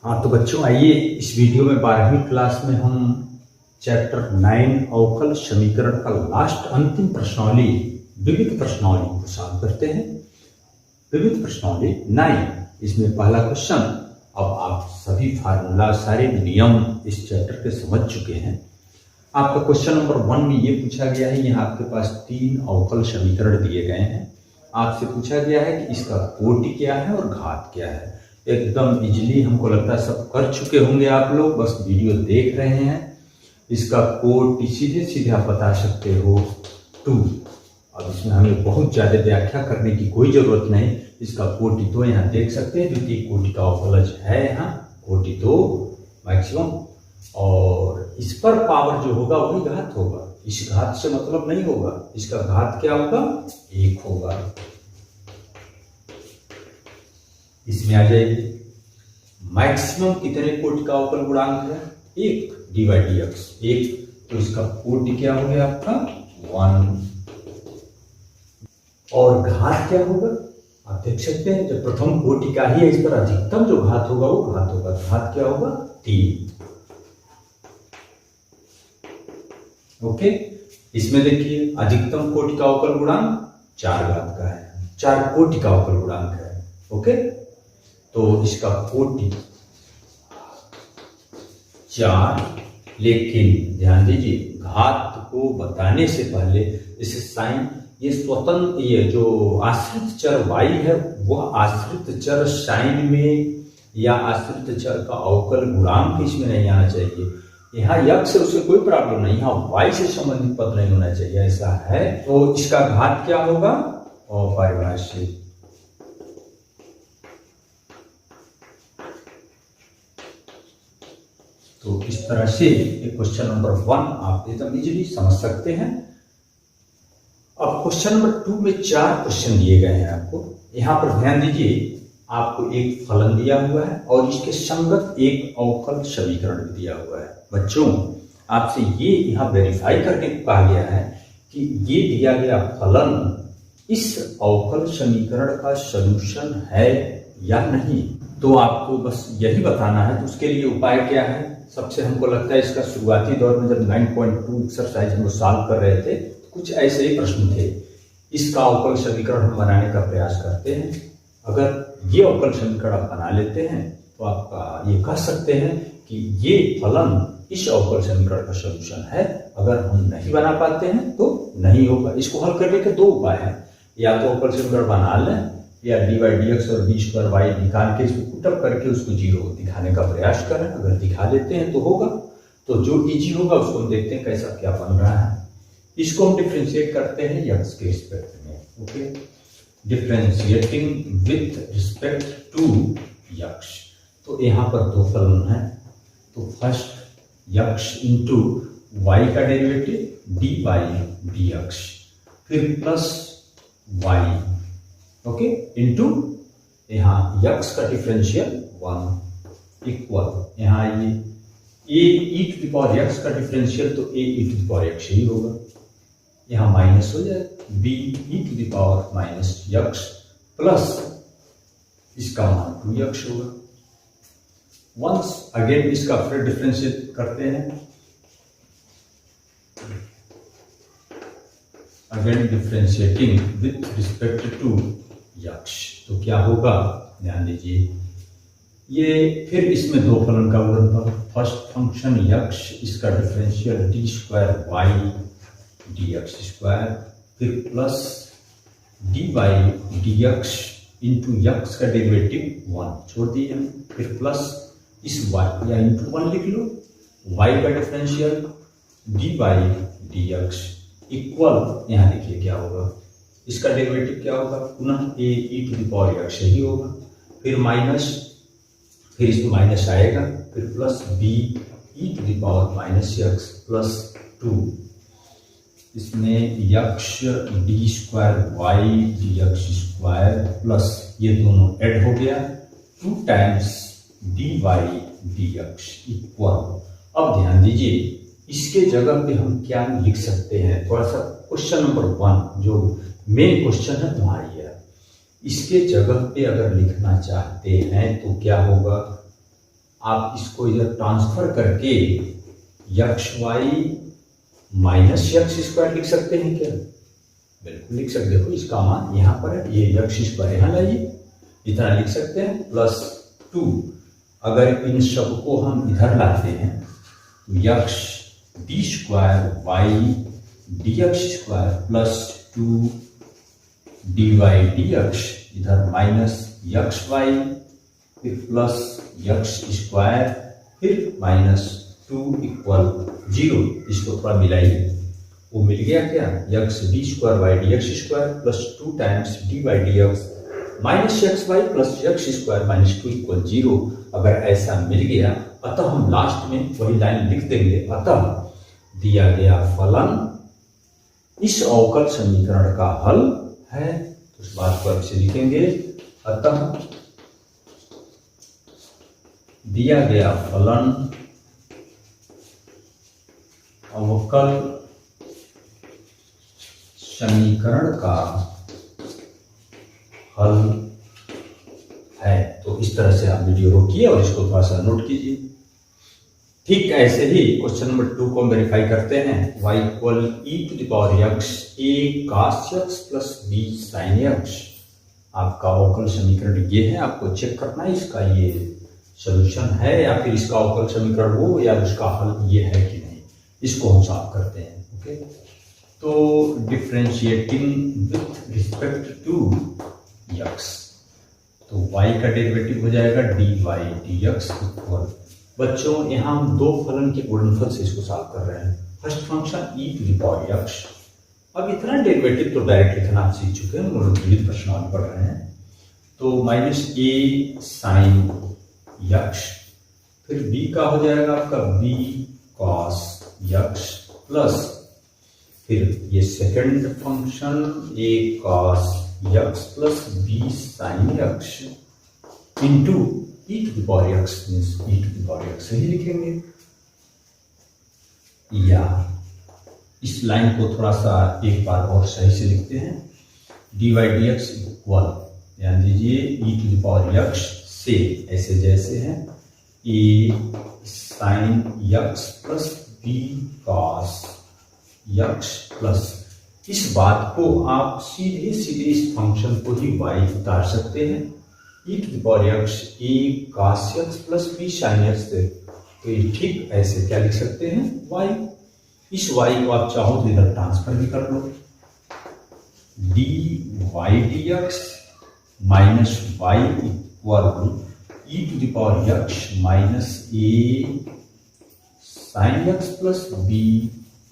हाँ तो बच्चों आइए इस वीडियो में 12वीं क्लास में हम चैप्टर 9 अवकल समीकरण का लास्ट अंतिम प्रश्नावली विविध प्रश्नावली को सॉल्व करते हैं। विविध प्रश्नावली 9 इसमें पहला क्वेश्चन। अब आप सभी फार्मूला सारे नियम इस चैप्टर के समझ चुके हैं। आपका क्वेश्चन नंबर 1 में ये पूछा गया है, यहाँ आपके पास 3 अवकल समीकरण दिए गए हैं। आपसे पूछा गया है कि इसका कोटि क्या है और घात क्या है। एकदम इजीली हमको लगता है सब कर चुके होंगे आप लोग, बस वीडियो देख रहे हैं। इसका कोटि सीधे सीधे आप बता सकते हो 2। अब इसमें हमें बहुत ज़्यादा व्याख्या करने की कोई ज़रूरत नहीं। इसका कोटि तो यहाँ देख सकते हैं, द्वितीय कोटि का अवकलज है यहाँ कोटि तो मैक्सिमम, और इस पर पावर जो होगा वही घात होगा। इस घात से मतलब नहीं होगा, इसका घात क्या होगा 1 होगा। इसमें आ जाएगी मैक्सिमम कितने कोटि का अवकल गुणांक है 1 dy/dx 1, तो इसका कोटि क्या हो गया आपका 1। और घात क्या होगा आप देख सकते हैं, जब प्रथम कोटि का ही है इस पर अधिकतम जो घात होगा वो घात होगा। घात क्या होगा 3। ओके, इसमें देखिए अधिकतम कोटि का अवकल गुणांक 4 घात का है, 4 कोटि का अवकल गुणांक है। ओके, तो इसका कोटि 4, लेकिन ध्यान दीजिए घात को बताने से पहले इसे साइन, ये स्वतंत्र, ये जो आश्रित चर y है वह आश्रित चर साइन में या आश्रित चर का अवकल गुणांक इसमें नहीं आना चाहिए। यहाँ x से उससे कोई प्रॉब्लम नहीं, यहाँ y से संबंधित पद नहीं होना चाहिए, ऐसा है। तो इसका घात क्या होगा अपरिभाषित। तो इस तरह से क्वेश्चन नंबर 1 आप एकदम इजीली समझ सकते हैं। अब क्वेश्चन नंबर 2 में 4 क्वेश्चन दिए गए हैं आपको। यहाँ पर ध्यान दीजिए, आपको एक फलन दिया हुआ है और इसके संगत एक अवकल समीकरण भी दिया हुआ है। बच्चों आपसे ये यहाँ वेरीफाई करने को कहा गया है कि ये दिया गया फलन इस अवकल समीकरण का सॉल्यूशन है या नहीं। तो आपको बस यही बताना है। तो उसके लिए उपाय क्या है, सबसे हमको लगता है इसका शुरुआती दौर में जब 9.2 एक्सरसाइज हम सॉल्व कर रहे थे कुछ ऐसे ही प्रश्न थे। इसका अवकल समीकरण हम बनाने का प्रयास करते हैं। अगर ये अवकल समीकरण आप बना लेते हैं तो आपका ये कह सकते हैं कि ये फलन इस अवकल समीकरण का सॉल्यूशन है। अगर हम नहीं बना पाते हैं तो नहीं होगा। इसको हल करने के 2 उपाय हैं, या तो अवकल समीकरण बना लें या dy/dx और d2y निकाल के इसको पुटअप करके उसको 0 दिखाने का प्रयास करें। अगर दिखा लेते हैं तो होगा। तो जो इजी होगा उसको हम देखते हैं कैसा क्या बन रहा है। इसको हम डिफ्रेंशिएट करते हैं x के रिस्पेक्ट में। Okay, differentiating with respect to x। तो यहाँ पर 2 फलन है, तो फर्स्ट x इंटू y का डेरिवेटिव dy/dx, फिर प्लस y, ओके, इंटू यहाँ x का डिफरेंशियल 1 इक्वल यहाँ ये e⁴x का डिफरेंशियल तो ae⁴x ही होगा। यहाँ माइनस हो जाए be⁻−x प्लस इसका मान 2x होगा। वंस अगेन इसका फिर डिफरेंशिएट करते हैं, again differentiating with respect to x। तो क्या होगा ध्यान दीजिए, ये फिर इसमें 2 फलन का गुणनफल, फर्स्ट फंक्शन x इसका डिफरेंशियल d²y/dx², फिर प्लस dy/dx इंटू x का डेरिवेटिव 1 छोड़ दिए हम, फिर प्लस इस y या इंटू 1 लिख लो, y का डिफरेंशियल dy/dx इक्वल यहाँ देखिए क्या होगा, इसका डेरिवेटिव क्या होगा पुनः ae⁴x ही होगा, फिर माइनस, फिर इसमें माइनस आएगा, फिर प्लस be⁻−x प्लस 2, इसमें x d²y/dx² प्लस ये दोनों ऐड हो गया 2 टाइम्स dy/dx इक्वल। अब ध्यान दीजिए इसके जगह पे हम क्या लिख सकते हैं, थोड़ा सा क्वेश्चन नंबर 1 जो मेन क्वेश्चन है तुम्हारी है, इसके जगह पे अगर लिखना चाहते हैं तो क्या होगा, आप इसको इधर ट्रांसफर करके X Y minus X square लिख सकते हैं क्या? बिल्कुल लिख सकते हो। इसका मान यहाँ पर है, ये यक्स स्क्वायर यहाँ लाइए, इतना लिख सकते हैं, प्लस 2। अगर इन सब को हम इधर लाते हैं तो X D square Y D x square plus 2 D Y D X, इधर माइनस यक्स वाई, फिर प्लस यक्स स्क्वायर, फिर माइनस 2 इक्वल 0। इसको थोड़ा मिलाइए, वो मिल गया क्या? X D square Y D x square plus 2 times D Y D x minus X Y plus X square minus 2 equal 0। अगर ऐसा मिल गया, अतः हम लास्ट में वही लाइन लिख देंगे, अतः दिया गया फलन इस अवकल समीकरण का हल है। तो उस बात को ऐसे लिखेंगे, अतः दिया गया फलन अवकल समीकरण का हल है। तो इस तरह से आप वीडियो रोकिए और इसको थोड़ा सा नोट कीजिए। ठीक ऐसे ही क्वेश्चन नंबर 2 को वेरीफाई करते हैं। y equal e to the power x a cos x plus b sin x। आपका अवकल समीकरण ये है, आपको चेक करना है इसका ये सॉल्यूशन है या फिर इसका अवकल समीकरण वो या उसका हल ये है कि नहीं, इसको हम साफ करते हैं। ओके, तो differentiating with respect to x, तो y का डेरिवेटिव हो जाएगा dy dx इक्वल, बच्चों यहाँ हम दो फलन के गुणनफल से इसको सॉल्व कर रहे हैं। First function e to the power x, अब इतना डेरिवेटिव तो डायरेक्ट लिखना आप सीख चुके हैं, हम विविध प्रश्नावली पढ़ रहे हैं। तो माइनस a साइन x, फिर b का हो जाएगा आपका b cos x प्लस फिर ये second function a cos x plus b sin x into e to the power x, means e to the power x ही लिखेंगे। या इस लाइन को थोड़ा सा एक बार और सही से लिखते हैं, dy dx इक्वल, ध्यान दीजिए e to the power x से ऐसे जैसे है a sin x plus b cos x plus, इस बात को आप सीधे सीधे इस फंक्शन को ही y उतार सकते हैं, e to the power x a cos x plus b sin x से, तो ये ठीक ऐसे क्या लिख सकते हैं y। इस y को आप चाहो तो इधर ट्रांसफर भी कर लो, dy dx minus y equal e to the power x minus a sin x plus b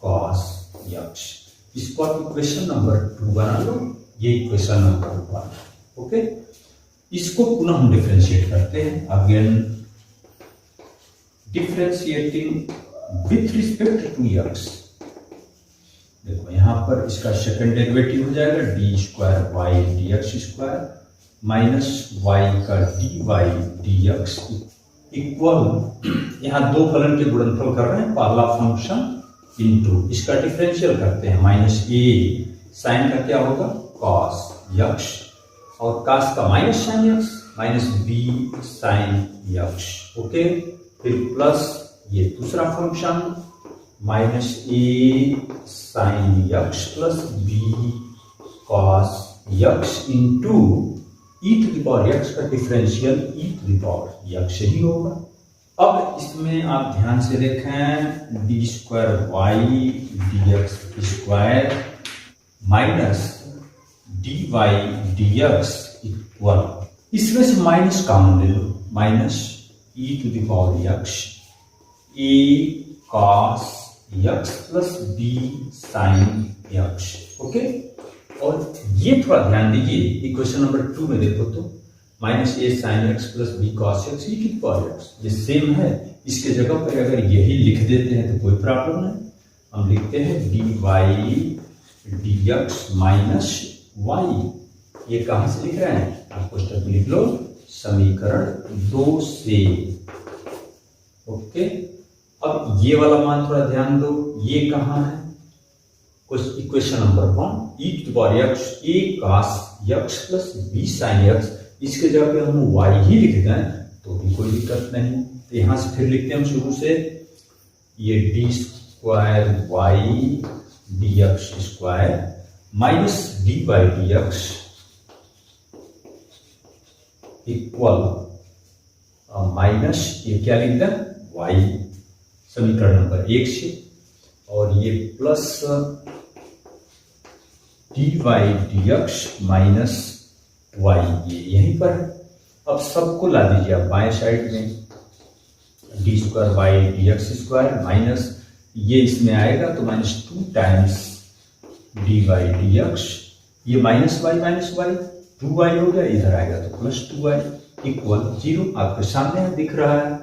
cos x। इसको आप इक्वेशन नंबर 2 बना लो, ये इक्वेशन नंबर 1। ओके, इसको पुनः हम डिफरेंशिएट करते हैं। Again differentiating with respect to x, देखो यहां पर इसका सेकंड डेरिवेटिव हो जाएगा D square Y D x square minus Y का D Y D x equal, यहाँ दो फलन के गुणनफल कर रहे हैं, पहला फंक्शन इंटू इसका डिफरेंशियल करते हैं, माइनस ए साइन का क्या होगा कॉस यक्स और कास का minus sine X minus B sine X. Okay, फिर प्लस ये दूसरा function minus A sine X plus B cos X into E to the power X का differential E to the power X ही होगा। अब इसमें आप ध्यान से देखें, D square Y D x square minus D Y D x equal, इसमें से माइनस कॉमन ले लो, minus E to the power x A cos X plus B sine X. Okay, और ये थोड़ा ध्यान दीजिए, इक्वेशन नंबर 2 में देखो तो minus A sine X plus B cos X E to the power X, ये सेम है, इसके जगह पर अगर यही लिख देते हैं तो कोई प्रॉब्लम नहीं। हम लिखते हैं D Y D x minus Y, ये कहां से लिख रहे हैं, आप पुस्तक लिख लो समीकरण 2 से। ओके, अब ये वाला मान थोड़ा ध्यान दो, ये कहां है, equation number 1 e to the power x a cos x plus B sine x, इसके जगह पे हम y ही लिख दें तो भी कोई दिक्कत नहीं। तो यहां से फिर लिखते हैं हम शुरू से, ये d square Y D x square minus D Y D x equal minus ये क्या लिख दें वाई समीकरण नंबर 1 से, और ये plus d Y D x minus Y ये यहीं पर है। अब सबको ला दीजिए आप बाएं साइड में, d square Y D x square minus ये इसमें आएगा तो minus 2 times D Y D x, ये माइनस वाई 2 वाई हो गया, इधर आएगा तो प्लस 2 वाई इक्वल 0 आपके सामने दिख रहा है,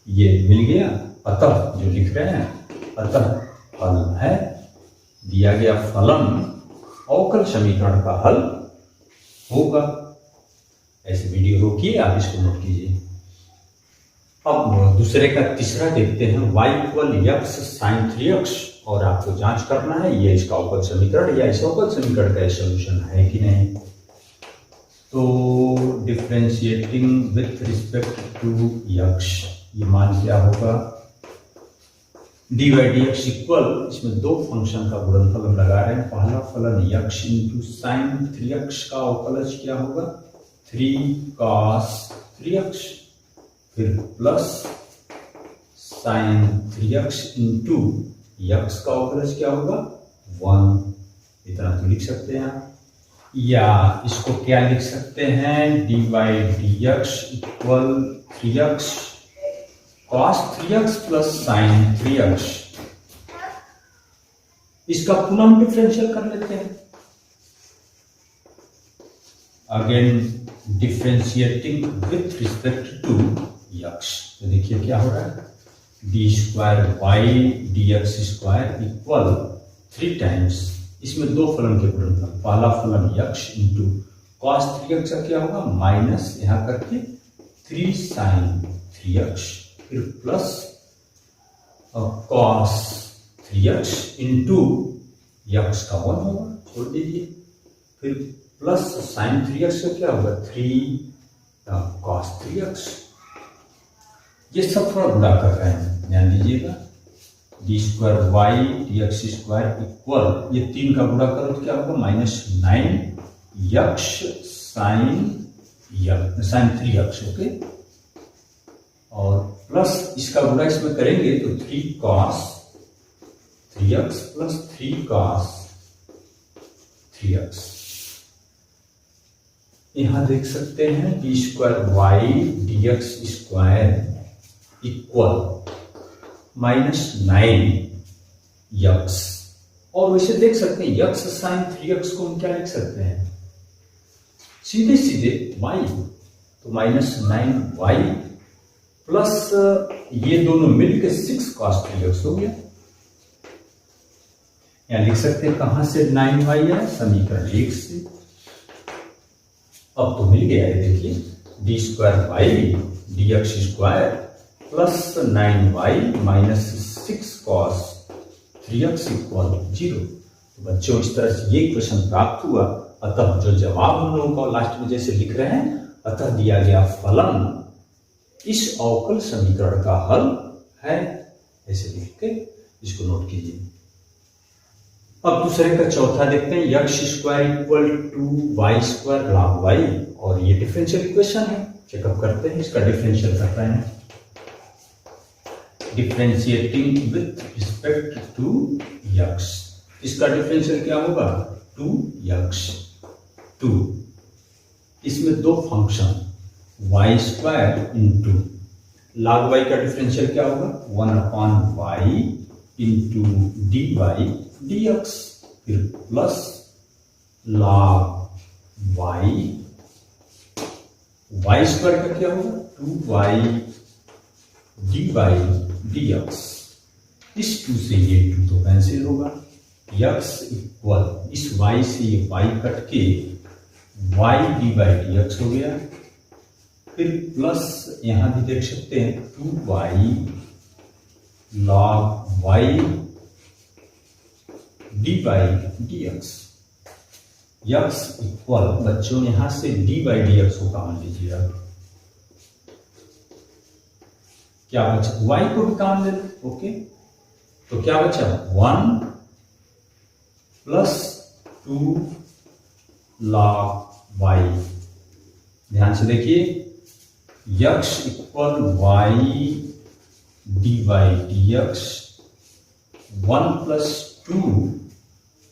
ये मिल गया। अतः जो लिख रहे हैं अतः फल है, दिया गया फलन अवकल समीकरण का हल होगा। ऐसे वीडियो रोकिए, आप इसको नोट कीजिए। अब दूसरे का तीसरा देखते हैं, y equal x sign 3x, और आपको जांच करना है ये इसका अवकल समीकरण या इस अवकल समीकरण का सोल्यूशन है कि नहीं। तो differentiating with respect to x, ये मान क्या होगा, d Y D x equal, इसमें दो फंक्शन का गुणनफल हम लगा रहे हैं, पहला फलन x इंटू साइन 3x का अवकलज क्या होगा 3 cos 3x, फिर plus sine 3x into x का अवकलज क्या होगा 1, इतना तो लिख सकते हैं आप, या इसको क्या लिख सकते हैं D Y D x equal 3x cos 3x plus sine 3x, इसका पुनः हम डिफरेंशियल कर लेते हैं। Again differentiating with respect to x, तो देखिए क्या हो रहा है, d square Y D x square equal 3 times, इसमें दो फलन के गुणनफल, पहला फलन x इंटू कॉस 3x का क्या होगा माइनस यहां करके 3 साइन 3x, फिर plus cos 3x into x का 1 होगा, छोड़ दीजिए, फिर प्लस साइन 3x का क्या होगा 3 कॉस 3x, ये सब थोड़ा गुणा कर रहे हैं, ध्यान दीजिएगा, d square Y D x square equal, ये 3 का गुणा करो तो क्या होगा minus 9 x sine 3x, okay, और प्लस इसका गुणा इसमें करेंगे तो 3 cos 3x plus 3 cos 3x, यहां देख सकते हैं d square Y D x square equal minus 9 x, और वैसे देख सकते हैं यक्स साइन 3x को हम क्या लिख सकते हैं सीधे सीधे y, तो माइनस 9y प्लस ये दोनों मिलकर 6 cos 3x हो गया, यहां लिख सकते हैं कहां से 9y है समीकरण 1 से, अब तो मिल गया है, देखिए d square Y D x square plus 9y minus 6 cos 3x equal 0। तो बच्चों इस तरह से ये क्वेश्चन प्राप्त हुआ, अतः जो जवाब हम लोगों को लास्ट में जैसे लिख रहे हैं, अतः दिया गया फलन इस अवकल समीकरण का हल है, ऐसे लिख के इसको नोट कीजिए। अब दूसरे का चौथा देखते हैं, x square equal to y square log y, और ये डिफरेंशियल इक्वेशन है, चेकअप करते हैं, इसका डिफरेंशियल कर रहे हैं, differentiating with respect to X, इसका डिफरेंशियल क्या होगा 2x, 2, इसमें दो function Y square into log Y का डिफरेंशियल क्या होगा 1/y into D Y D X, फिर plus log Y, Y square का क्या होगा 2y D Y D x, इस 2 से ये 2 तो कैंसिल होगा, x इक्वल इस y से ये y कट के y D by D x हो गया, फिर प्लस यहां भी देख सकते हैं 2y log y D by D x, x equal बच्चों यहां से डी बाई डी एक्स को कॉमन लीजिए आप, क्या बचा, y को भी काम ले लो। ओके, तो क्या बचा 1 + 2 log y। ध्यान से देखिए, x = y dy dx 1 + 2।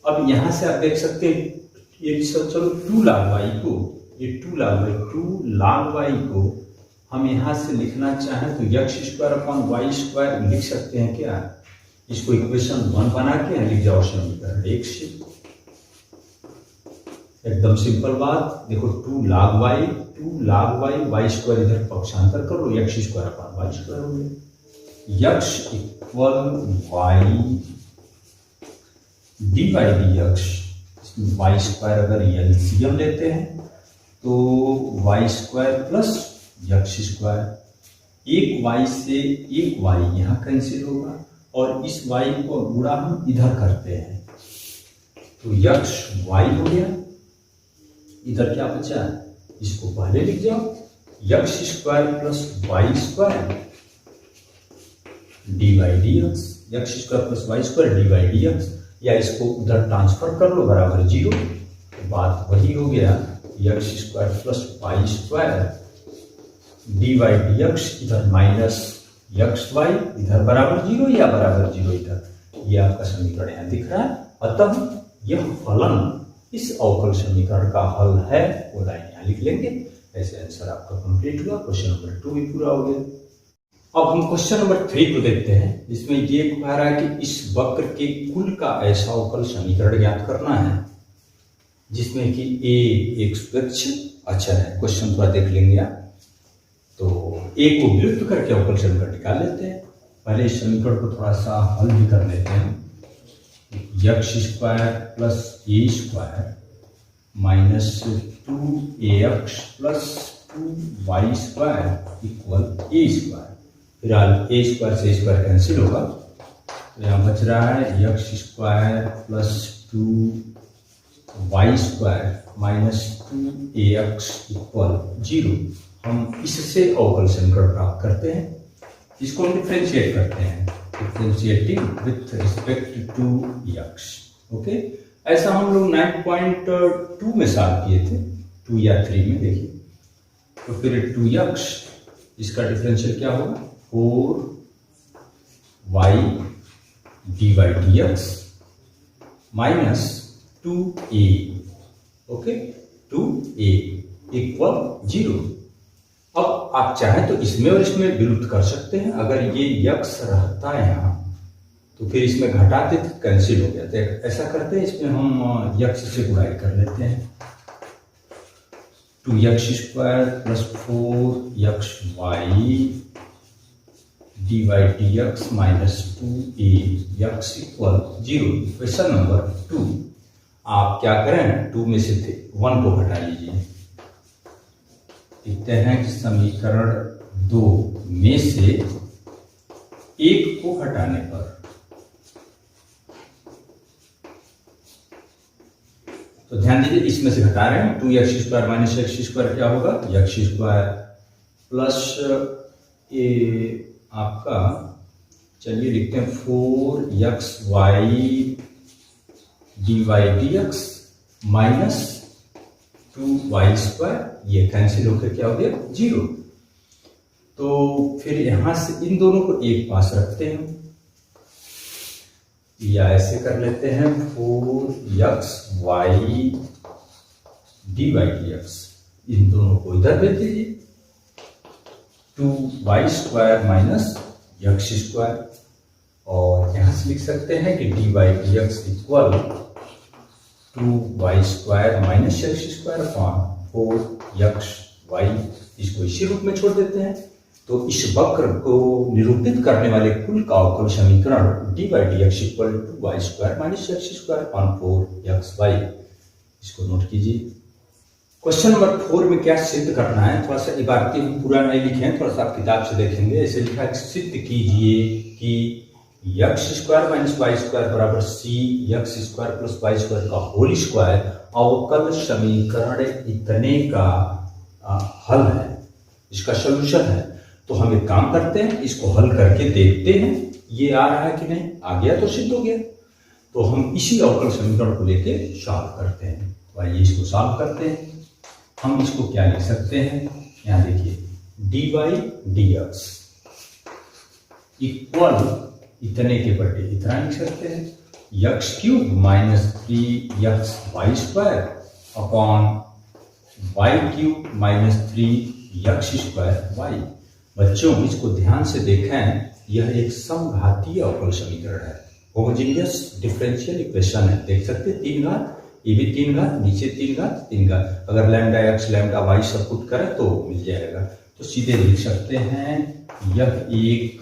अब यहां से आप देख सकते हैं ये चलो 2 log y को, ये 2 log y को हम यहां से लिखना चाहें तो x² लिख सकते हैं क्या? इसको इक्वेशन 1 बना के लिख जाओ समीकरण 1 से। एकदम सिंपल बात। देखो 2 log y y² इधर पक्षांतर कर लो, x² हो गया। x = y dy dx, y² अगर एलसीएम लेते हैं तो y² + x²। एक y से एक y यहां कैंसिल होगा और इस y को गुणा हम इधर करते हैं तो x y हो गया। इधर क्या बचा, इसको पहले लिख जाओ, x² + y² dy dx, x² + y² dy dx, या इसको उधर ट्रांसफर कर लो बराबर 0। तो बात वही हो गया, x² + y² dy dx, इधर -xy, इधर बराबर 0 या बराबर 0 इधर। ये आपका समीकरण यहाँ दिख रहा है। अतः यह फलन इस अवकल समीकरण का हल है, वो लाइन यहाँ लिख लेंगे। ऐसे आंसर आपका कंप्लीट हुआ। क्वेश्चन नंबर 2 भी पूरा हो गया। अब हम क्वेश्चन नंबर 3 को देखते हैं। इसमें ये कह रहा है कि इस वक्र के कुल का ऐसा अवकल समीकरण ज्ञात करना है जिसमें कि a एक स्वच्छ अचर है। क्वेश्चन थोड़ा देख लेंगे आप। तो a को विलुप्त करके अवकल समीकरण निकाल लेते हैं। पहले इस समीकरण को थोड़ा सा हल भी कर लेते हैं। x² + a² - 2ax + 2y² = a²। फिलहाल a² से a² कैंसिल होगा तो यहाँ बच रहा है x² + 2y² - 2ax = 0। हम इससे अवकल समीकरण प्राप्त करते हैं। इसको हम डिफरेंशिएट करते हैं, differentiating with respect to x। Okay, ऐसा हम लोग 9.2 में सॉल्व किए थे, 2 या 3 में। देखिए तो फिर 2x, इसका डिफरेंशियल क्या होगा, 4y dy dx - 2a। Okay, 2a = 0। अब आप चाहें तो इसमें और इसमें विलुप्त कर सकते हैं। अगर ये x रहता है यहाँ तो फिर इसमें घटाते तो कैंसिल हो गया। तो ऐसा करते हैं, इसमें हम x से डिवाइड कर लेते हैं। 2x² + 4xy dy dx - 2ax = 0। Question number 2। आप क्या करें, 2 में से 1 को घटा लीजिए। लिखते हैं कि समीकरण 2 में से 1 को हटाने पर, तो ध्यान दीजिए इसमें से घटा रहे हैं। 2x² - x² क्या होगा, x² प्लस ये आपका, चलिए लिखते हैं 4xy dy dx - 2y², ये कैंसिल होकर क्या हो गया, 0। तो फिर यहां से इन दोनों को एक पास रखते हैं या ऐसे कर लेते हैं 4xy dy dx, इन दोनों को इधर भेज दीजिए। 2y² - x², और यहां से लिख सकते हैं कि dy dx = 2y² - x² 4xy। इसको इसी रूप में छोड़ देते हैं। तो इस वक्र को निरूपित करने वाले कुल का अवकल समीकरण dy dx = 2y² - x² 4xy। इसको नोट कीजिए। क्वेश्चन नंबर 4 में क्या सिद्ध करना है, थोड़ा सा इबारती हम पूरा नहीं लिखे हैं, थोड़ा सा आप किताब से देखेंगे। ऐसे लिखा है, सिद्ध कीजिए कि x² - y² = c x² + y² का होल स्क्वायर अवकल समीकरण इतने का हल है, इसका सॉल्यूशन है। तो हम एक काम करते हैं, इसको हल करके देखते हैं ये आ रहा है कि नहीं। आ गया तो सिद्ध हो गया। तो हम इसी अवकल समीकरण को लेके सॉल्व करते हैं। तो आइए इसको सॉल्व करते हैं। हम इसको क्या लिख सकते हैं, यहाँ देखिए dy dx इक्वल इतने के बटे इतना लिख सकते हैं, x³ minus 3xy² upon y³ minus 3x² y। बच्चों इसको ध्यान से देखें, यह एक समघातीय अवकल समीकरण है, होमोजेनियस डिफरेंशियल इक्वेशन है। देख सकते हैं 3 घात, ये भी 3 घात, नीचे 3 घात 3 घात। अगर लैम्डा x लैम्डा y सब पुट करें तो मिल जाएगा। तो सीधे लिख सकते हैं यह एक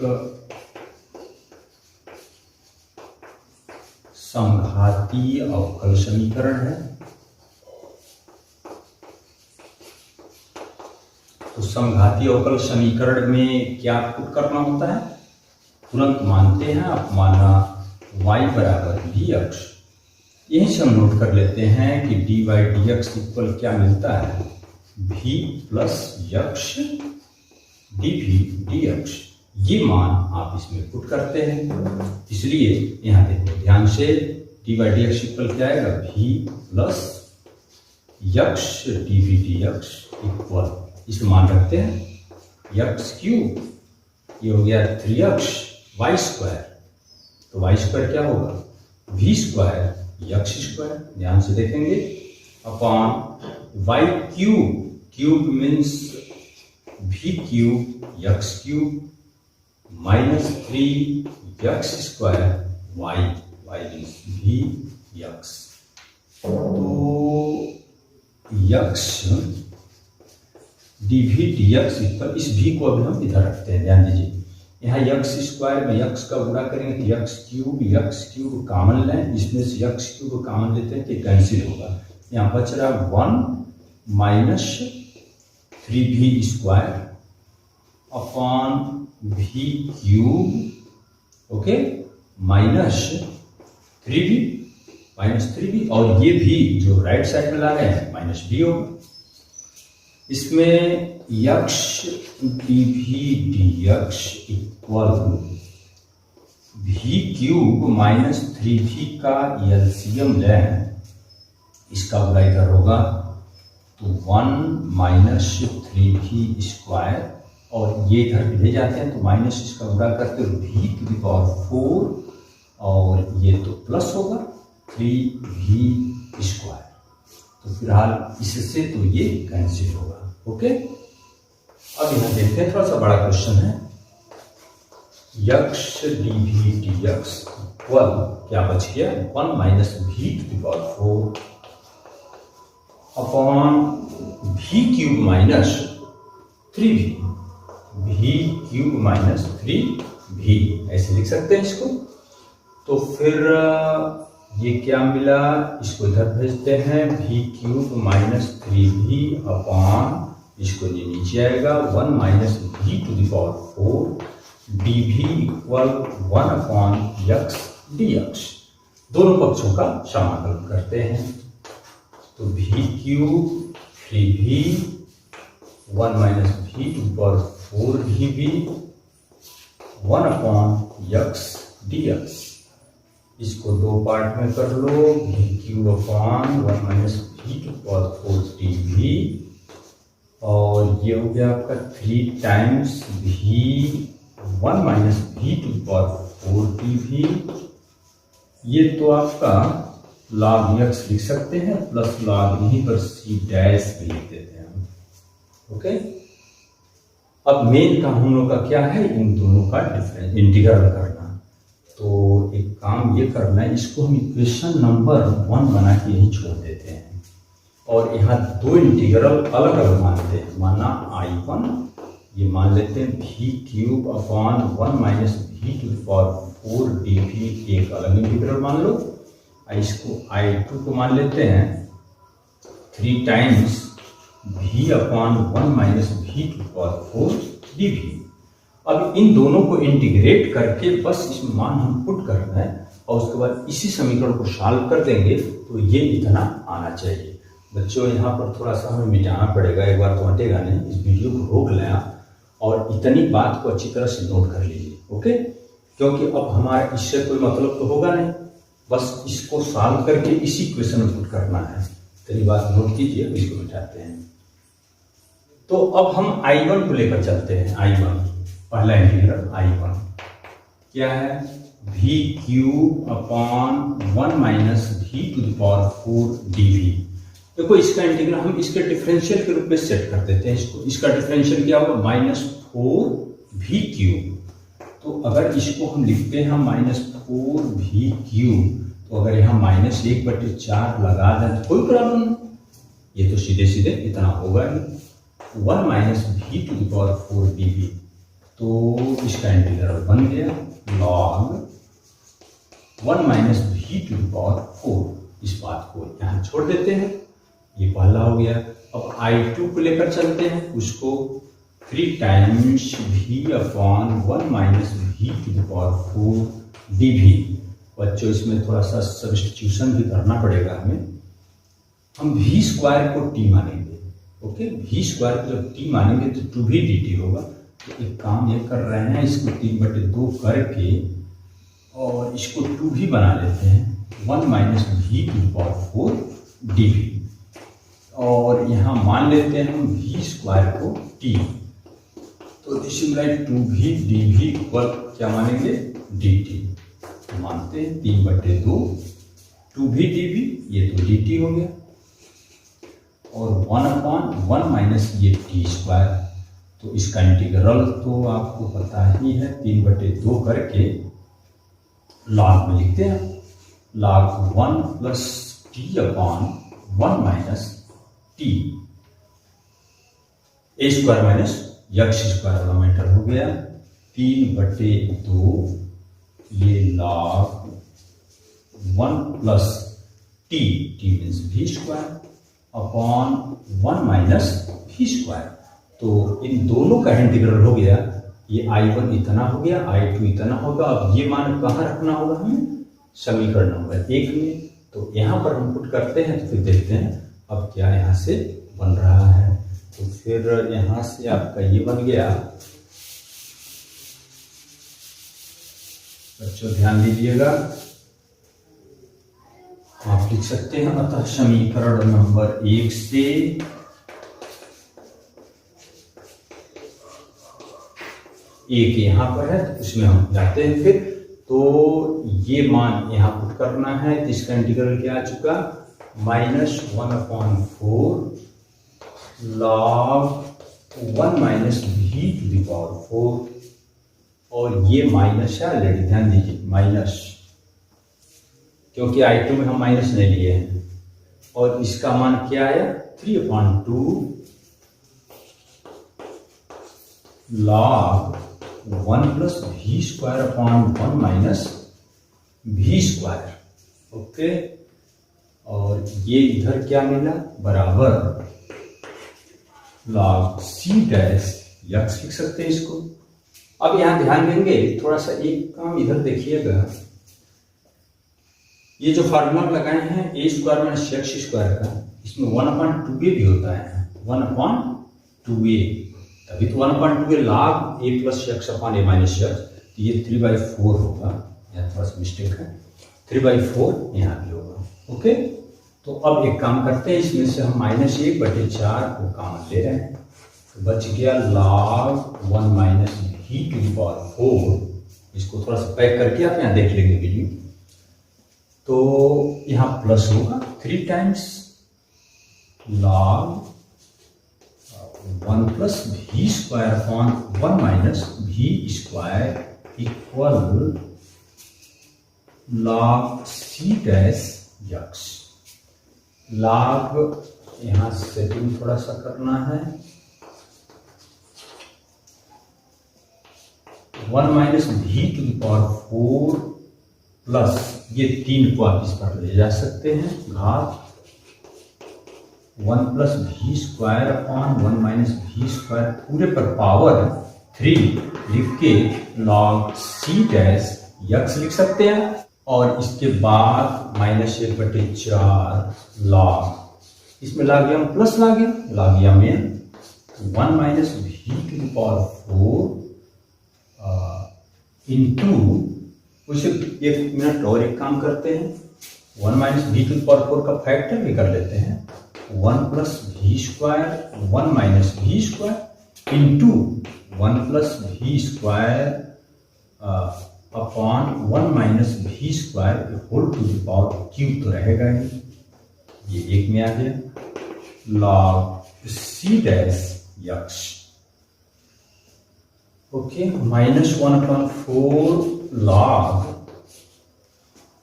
समघातीय अवकल समीकरण है। तो समघातीय अवकल समीकरण में क्या पुट करना होता है, तुरंत मानते हैं आप, माना y बराबर dx। यहीं से हम नोट कर लेते हैं कि dy dx इक्वल क्या मिलता है, v plus x dv dx। ये मान आप इसमें पुट करते हैं, इसलिए यहाँ देखो ध्यान से, dy dx इक्वल क्या आएगा, v plus x dv dx equal, इसमें मान रखते हैं x³, ये हो गया 3xy²। तो y² क्या होगा, v² x², ध्यान से देखेंगे, upon y³ cube means v³ x³ minus 3x² y means vx। तो x dv dx इक्वल, इस v को अभी हम इधर रखते हैं, ध्यान दीजिए, यहाँ x² में x का गुणा करेंगे तो x³ कॉमन लें, इसमें से x³ कॉमन लेते हैं तो कैंसिल होगा। यहाँ बच रहा 1 minus 3v² upon v³, okay, minus 3v और ये भी जो राइट साइड में ला रहे हैं माइनस v होगा। इसमें x dv dx equal v³ minus 3v का एलसीएम लें, इसका गुणा इधर होगा तो 1 माइनस 3v² और ये इधर भी ले जाते हैं तो माइनस इसका गुणा करते हो v⁴ और ये तो प्लस होगा 3v²। तो फिलहाल इससे तो ये कैंसिल होगा, ओके। अब यहाँ देखते हैं, थोड़ा सा बड़ा क्वेश्चन है, x dv dx इक्वल क्या बच गया, 1 minus v⁴ upon v³ minus 3v, v³ minus 3v, ऐसे लिख सकते हैं इसको। तो फिर ये क्या मिला, इसको इधर भेजते हैं, v³ माइनस 3v अपॉन, इसको ये नीचे आएगा 1 minus v⁴ dv equal 1 upon x dx। दोनों पक्षों का समाकलन करते हैं, तो v³ 3v 1 minus v⁴ dv 1 upon x dx। इसको दो पार्ट में कर लो, v³ upon 1 minus v⁴ dv और ये हो गया आपका 3 times v1 minus v⁴ dv। ये तो आपका log x लिख सकते हैं, प्लस log यहीं पर c डैश भी लिख देते हैं हम, ओके। अब मेन काम हम लोग का क्या है, इन दोनों का डिफरेंस इंटीग्रल करना। तो एक काम ये करना है, इसको हम इक्वेशन नंबर 1 बना के यहीं छोड़ देते हैं और यहाँ दो इंटीग्रल अलग अलग मानते हैं। माना I1, ये मान लेते हैं v³ upon 1 minus v⁴ dv एक अलग इंटीग्रल मान लो। इसको I2 को मान लेते हैं 3 times v upon 1 minus v⁴ dv। अब इन दोनों को इंटीग्रेट करके बस इसमें मान हम पुट करना है और उसके बाद इसी समीकरण को सॉल्व कर देंगे तो ये इतना आना चाहिए। बच्चों यहाँ पर थोड़ा सा हमें मिटाना पड़ेगा, एक बार तो हटेगा नहीं, इस वीडियो को रोक लें आप और इतनी बात को अच्छी तरह से नोट कर लीजिए, ओके। क्योंकि अब हमारा इससे कोई मतलब तो होगा नहीं, बस इसको सॉल्व करके इसी क्वेश्चन में पुट करना है। इतनी बात नोट कीजिए, इसको मिटाते हैं। तो अब हम I1 को लेकर चलते हैं। I1 पहला इंटीग्रल I1 क्या है, v cube upon 1 minus v to the power 4 dv। देखो इसका इंटीग्रल हम इसके डिफरेंशियल के रूप में सेट कर देते हैं इसको। इसका डिफरेंशियल क्या होगा, -4v³। तो अगर इसको हम लिखते हैं -4v³, तो अगर यहाँ -1/4 लगा दें तो कोई प्रॉब्लम नहीं, ये तो सीधे सीधे इतना होगा ही, 1 minus v to the power 4 dv। तो इसका इंटीग्रल बन गया log 1 minus v to the power 4। इस बात को यहाँ छोड़ देते हैं, ये पहला हो गया। अब I2 को लेकर चलते हैं, उसको 3 times v upon 1 minus v to the power 4 dv। बच्चों इसमें थोड़ा सा सब्स्टिट्यूशन भी करना पड़ेगा हमें। हम v स्क्वायर को t मानेंगे, ओके। v स्क्वायर को जब t मानेंगे तो 2v dt होगा। तो एक काम ये कर रहे हैं, इसको 3/2 करके और इसको 2v बना लेते हैं, 1 minus v to the power 4 dv। और यहाँ मान लेते हैं हम v स्क्वायर को t, तो this is like 2v dv equal क्या मानेंगे, dt मानते हैं। 3/2 2v dv, ये तो dt हो गया, और 1/1 माइनस ये t स्क्वायर। तो इसका इंटीग्रल तो आपको पता ही है, 3/2 करके लॉग में लिखते हैं, log 1 plus t upon 1 minus T, A square minus X square वाला मैटर हो गया। 3/2 ये log 1 plus T, T means V square upon 1 minus we square. तो इन दोनों का इंटीग्रल हो गया, ये I1 इतना हो गया, I2 इतना होगा। अब ये मान कहाँ रखना होगा, हमें समीकरण नंबर 1 में। तो यहाँ पर हम पुट करते हैं, तो फिर देखते हैं अब क्या यहाँ से बन रहा है। तो फिर यहाँ से आपका ये बन गया, बच्चों ध्यान दीजिएगा, आप लिख सकते हैं, अतः समीकरण नंबर 1 से एक यहाँ पर है, तो उसमें हम जाते हैं फिर। तो ये मान यहाँ पुट करना है, तो इसका इंटीग्रल क्या आ चुका, -1/4 log 1 minus v to the power 4। और ये माइनस है ऑलरेडी, ध्यान दीजिए माइनस, क्योंकि I2 में हम माइनस नहीं लिए हैं। और इसका मान क्या आया, 3/2 log 1 plus v square upon 1 minus we square, okay. और ये इधर क्या मिला, बराबर log c डैश यक्स लिख सकते हैं इसको। अब यहां ध्यान देंगे, थोड़ा सा एक काम इधर देखिएगा, ये जो फार्मूला लगाए हैं ए स्क्वायर माइनस एक्स स्क्वायर का, इसमें 1/2a भी होता है, 1/2a, तभी तो 1/2a log a plus x upon a minus x. तो ये 3/4 होगा, यहाँ थोड़ा सा मिस्टेक है, 3/4 यहाँ भी होगा, ओके। तो अब एक काम करते हैं, इसमें से हम -1/4 को कॉमन ले रहे हैं, तो बच गया log 1 minus v to the power 4। इसको थोड़ा सा पैक करके आप यहाँ देख लेंगे वीडियो, तो यहाँ प्लस होगा 3 times log 1 plus v square upon 1 minus we square equal log c dash x. log यहाँ सेटिंग थोड़ा सा करना है, 1 minus v to the power 4 plus ये 3 को आप इस पर ले जा सकते हैं, घात 1 plus v square upon 1 minus we square पूरे पर पावर 3 लिख के log c डैश यक्स लिख सकते हैं। और इसके बाद -1/4 log, इसमें ला गया प्लस ला गया में 1 माइनस वी v⁴ इंटू, उसे 1 मिनट और एक काम करते हैं, 1 - v⁴ का फैक्टर भी कर लेते हैं, 1 + v² 1 - v² into 1 + v² upon 1 - v² whole to the power cube तो रहेगा ही, ये 1 में आ गया, log c'(x), ओके, -1/4 log,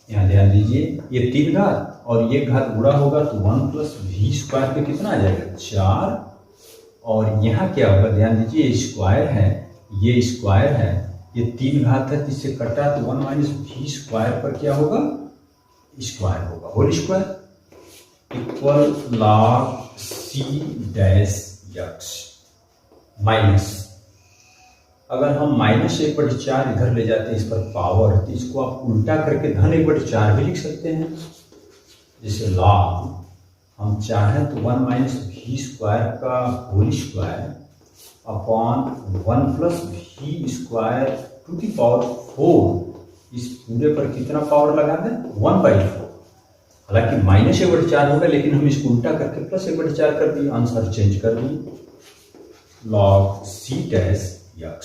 यहाँ ध्यान दीजिए ये 3 घात और ये घात गुणा होगा तो 1 + v² पे कितना आ जाएगा 4, और यहाँ क्या होगा ध्यान दीजिए, ये स्क्वायर है, ये स्क्वायर है, ये 3 घात है, जिससे कटा तो 1 - v² पर क्या होगा स्क्वायर होगा, whole square equal log c'(x) minus, अगर हम -1/4 इधर ले जाते हैं इस पर पावर, तो इसको आप उल्टा करके धन 1/4 भी लिख सकते हैं, जैसे log हम चाहें तो 1 - v² का whole square upon 1 + v² to the power 4, इस पूरे पर कितना पावर लगा दें 1/4, हालांकि -1/4 होगा लेकिन हम इसको उल्टा करके +1/4 कर दिए, आंसर चेंज कर दिए, log c'(x).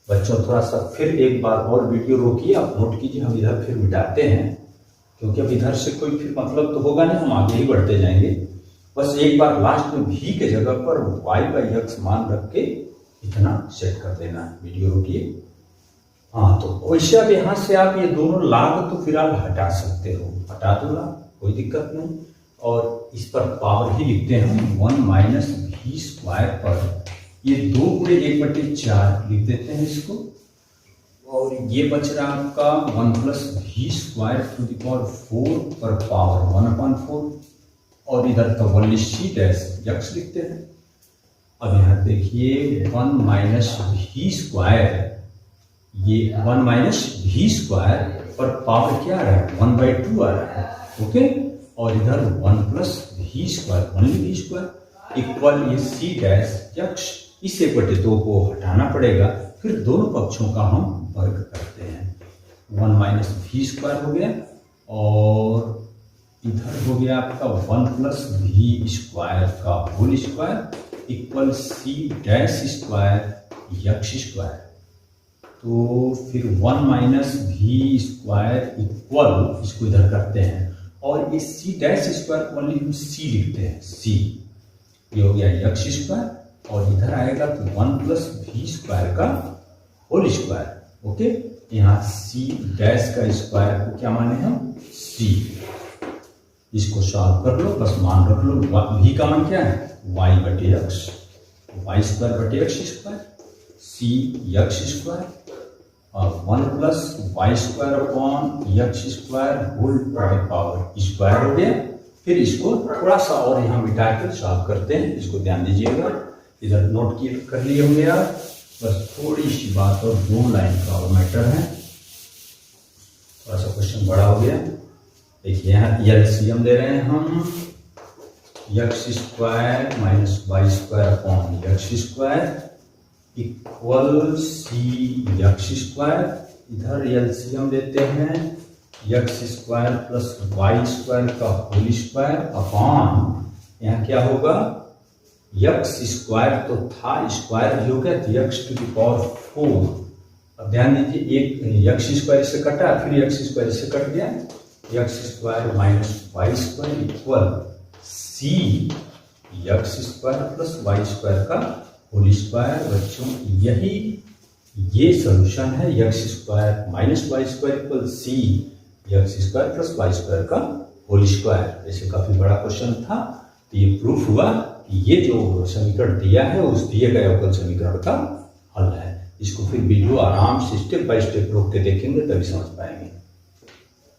बच्चों थोड़ा सा फिर एक बार और वीडियो रोकिए, आप नोट कीजिए, हम इधर फिर मिटाते हैं, क्योंकि अब इधर से कोई फिर मतलब तो होगा नहीं, हम आगे ही बढ़ते जाएंगे, बस एक बार लास्ट में v के जगह पर y/x मान रख के इतना सेट कर देना है, वीडियो रोकिए। हाँ, तो वैसे अब यहाँ से आप ये दोनों लाग तो फिलहाल हटा सकते हो, हटा दो लाग, कोई दिक्कत नहीं, और इस पर पावर ही लिखते हैं हम 1 - v² पर ये 2 × 1/4 लिख देते हैं इसको, और ये बच रहा आपका 1 + v² टू द पावर 4 पर पावर 1/4, और इधर तो ओनली c'(x) लिखते हैं। अब यहाँ देखिए 1 - v², ये 1 - v² पर पावर क्या आ रहा है 1/2 आ रहा है, ओके, और इधर 1 + v² ओनली v² इक्वल ये c'(x), इस 1/2 को हटाना पड़ेगा, फिर दोनों पक्षों का हम वर्ग करते हैं, 1 - v² हो गया, और इधर हो गया आपका 1 + v² का होल स्क्वायर इक्वल c'(x²) तो फिर 1 - v² इक्वल, इसको इधर करते हैं, और इस c'² को ओनली हम c लिखते हैं, c, ये हो गया x², और इधर आएगा तो 1 + v² का होल स्क्वायर, ओके, यहाँ c' का स्क्वायर को क्या माने हम c, इसको सॉल्व कर लो, बस मान रख लो, v का मान क्या है y/x, y² c'(x²) और 1 + y² upon x² whole to the power square हो गया, फिर इसको थोड़ा सा और यहाँ मिटा कर सॉल्व करते हैं, इसको ध्यान दीजिएगा, इधर नोट किए कर लिए होंगे आप, बस थोड़ी सी बात और 2 लाइन का और मैटर है, थोड़ा सा क्वेश्चन बड़ा हो गया। देखिए यहाँ एलसीएम ले रहे हैं हम, x² - y² upon x² equal c'(x²), इधर एलसीएम देते हैं x² + y² का होल स्क्वायर अपॉन, यहाँ क्या होगा x² तो था, स्क्वायर भी हो गया तो x टू द पावर 4, अब ध्यान दीजिए एक x² से कटा, फिर x² से कट गया, x² - y² equal c'(x² + y² का होल स्क्वायर। बच्चों यही ये सॉल्यूशन है, x² - y² equal c'(x² + y² का होल स्क्वायर। ऐसे काफी बड़ा क्वेश्चन था, तो ये प्रूफ हुआ कि ये जो समीकरण दिया है उस दिए गए अवकल समीकरण का हल है। इसको फिर वीडियो आराम से स्टेप बाय स्टेप रोक के देखेंगे तभी समझ पाएंगे।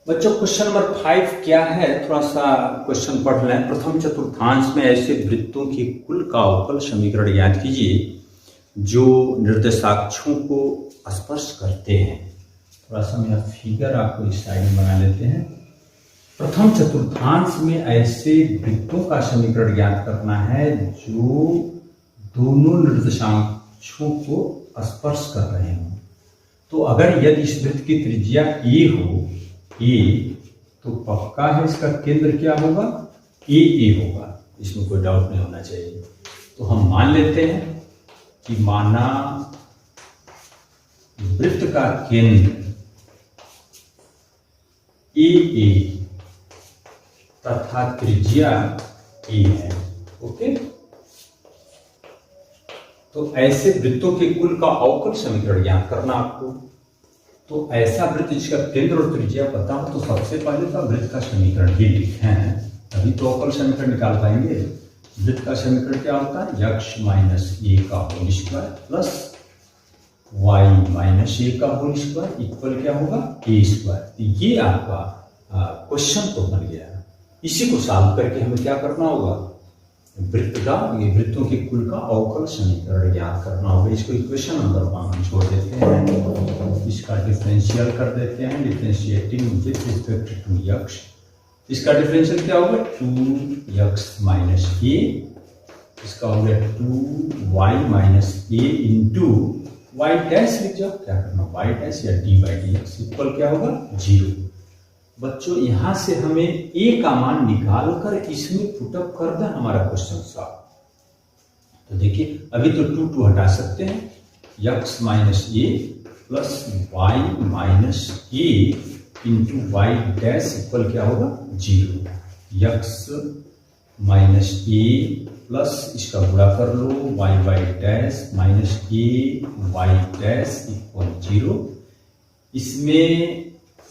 बच्चों क्वेश्चन नंबर 5 क्या है, थोड़ा सा क्वेश्चन पढ़ लें। प्रथम चतुर्थांश में ऐसे वृत्तों की कुल का अवकल समीकरण याद कीजिए जो निर्देशाक्षों को स्पर्श करते हैं। थोड़ा सा मेरा फिगर आपको इस साइड में बना लेते हैं। प्रथम चतुर्थांश में ऐसे वृत्तों का समीकरण ज्ञात करना है जो दोनों निर्देशांकों को स्पर्श कर रहे हों, तो अगर यदि इस वृत्त की त्रिज्या ए हो, ए, तो पक्का है इसका केंद्र क्या होगा, ए होगा, इसमें कोई डाउट नहीं होना चाहिए। तो हम मान लेते हैं कि माना वृत्त का केंद्र ए तथा त्रिज्या ए है। ओके, तो ऐसे वृत्तों के कुल का अवकल समीकरण ज्ञात करना आपको। तो ऐसा वृत्त जिसका केंद्र और त्रिज्या पता हो, तो सबसे पहले तो वृत्त का समीकरण ही लिखे हैं, तभी तो अवकल समीकरण निकाल पाएंगे। वृत्त का समीकरण क्या होता है, यक्ष माइनस ए का whole square plus Y minus A का होल स्क्वायर इक्वल क्या होगा, ए स्क्वायर। ये आपका क्वेश्चन तो बन गया। इसी को सॉल्व करके हमें क्या करना होगा, वृत्तों के कुल का अवकल समीकरण ज्ञात करना होगा। इसको इक्वेशन नंबर 1 हम छोड़ देते हैं, इसका डिफरेंशियल कर देते हैं, डिफरेंशिएटिंग विद रिस्पेक्ट टू यक्ष। इसका डिफरेंशियल क्या होगा, 2x माइनस ए, इसका हो गया 2y माइनस ए इंटू वाई डैश लिख जाओ, क्या करना वाई डैश या D by D x equal क्या होगा 0। बच्चों यहां से हमें ए का मान निकाल कर इसमें पुटअप कर दें, हमारा क्वेश्चन सॉल्व। तो देखिए अभी तो 2 हटा सकते हैं, x माइनस ए प्लस वाई माइनस ए इंटू वाई डैश इक्वल क्या होगा 0। x माइनस ए प्लस इसका गुणा कर लो वाई डैश माइनस ए वाई डैश इक्वल 0। इसमें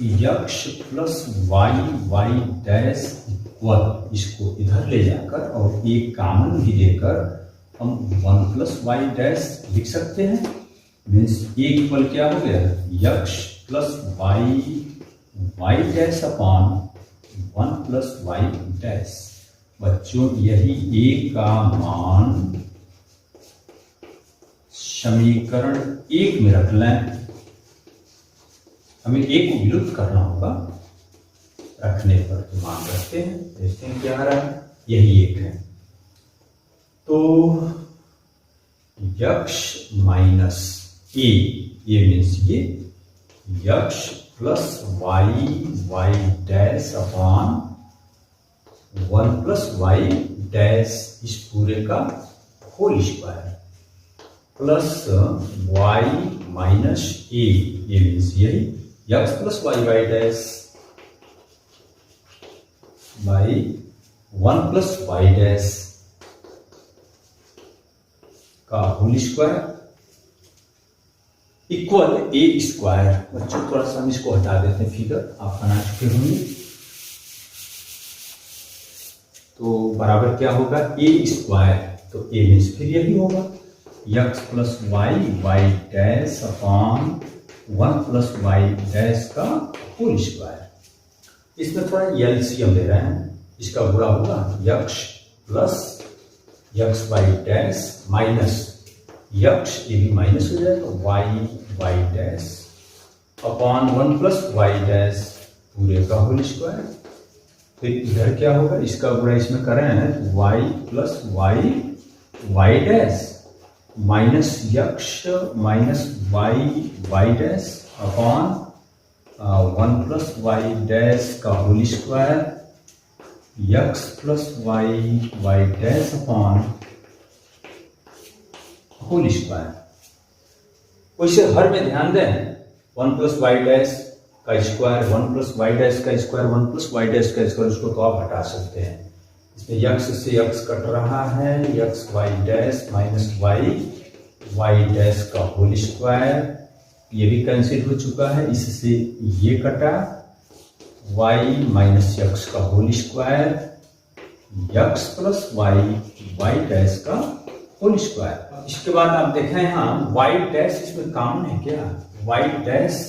यक्ष प्लस वाई डैश इक्वल, इसको इधर ले जाकर और एक कॉमन भी लेकर हम 1 प्लस वाई डैश लिख सकते हैं। मीन्स ए इक्वल क्या हो गया, x plus Y dash upon 1 plus Y dash. बच्चों यही ए का मान समीकरण 1 में रख लें, हमें ए को विलुप्त करना होगा, रखने पर तो मान रखते हैं, देखते हैं क्या आ रहा है, यही 1 है। तो यक्ष माइनस ए, ये मीन्स ये X plus Y dash upon 1 plus Y dash इस पूरे का whole square plus Y minus A, ये मीन्स यही X plus Y dash by 1 plus Y dash का whole square equal A square. बच्चों थोड़ा सा हम इसको हटा देते हैं, फिगर आप बना चुके होंगे। तो बराबर क्या होगा ए स्क्वायर, तो ए मीन्स फिर यही होगा x plus Y dash upon 1 plus Y dash का होल स्क्वायर। इसमें थोड़ा एलसीएम ले रहे हैं, इसका गुणा होगा x plus x y dash minus x, ये भी माइनस हो जाएगा y dash upon 1 plus Y dash पूरे का होल स्क्वायर। फिर इधर क्या होगा, इसका गुणा इसमें करें हैं Y plus Y dash minus X minus Y dash upon 1 plus Y dash का whole square x plus Y dash upon whole square. वैसे हर में ध्यान दें 1 प्लस वाई डैश का स्क्वायर 1 प्लस वाई डैश का स्क्वायर 1 प्लस वाई डैश का square, उसको तो आप हटा सकते हैं। इसमें यक्स से यक्स कट रहा है, x y dash minus Y dash का होल स्क्वायर, ये भी कैंसिल हो चुका है, इससे ये कटा वाई माइनस यक्स का whole square x plus Y dash का होल स्क्वायर। इसके बाद आप देखें यहाँ वाई डैश इसमें कॉमन है क्या, वाई डैश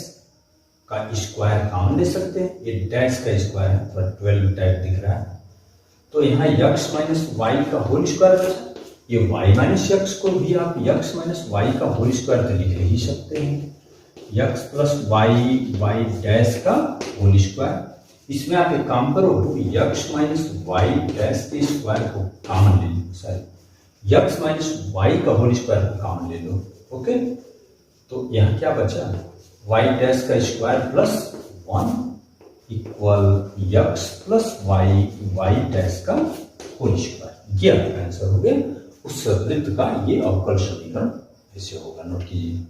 का स्क्वायर कॉमन ले सकते हैं, ये डैश का स्क्वायर है, थोड़ा 12 टाइप दिख रहा है। तो यहाँ यक्स माइनस वाई का होल स्क्वायर बचा, ये वाई माइनस यक्स को भी आप यक्स माइनस वाई का होल स्क्वायर तो लिख ही सकते हैं, यक्स प्लस वाई डैश का होल स्क्वायर। इसमें आप एक काम करो, यक्स माइनस वाई डैश के स्क्वायर को कॉमन ले लो, सॉरी यक्स माइनस वाई का होल स्क्वायर को कॉमन ले लो। ओके, तो यहाँ क्या बचा, वाई डैश का square plus 1 equal x plus y y dash का होल स्क्वायर। ये आपका आंसर हो गया। उस वृत्त का ये अवकल समीकरण ऐसे होगा, नोट कीजिए।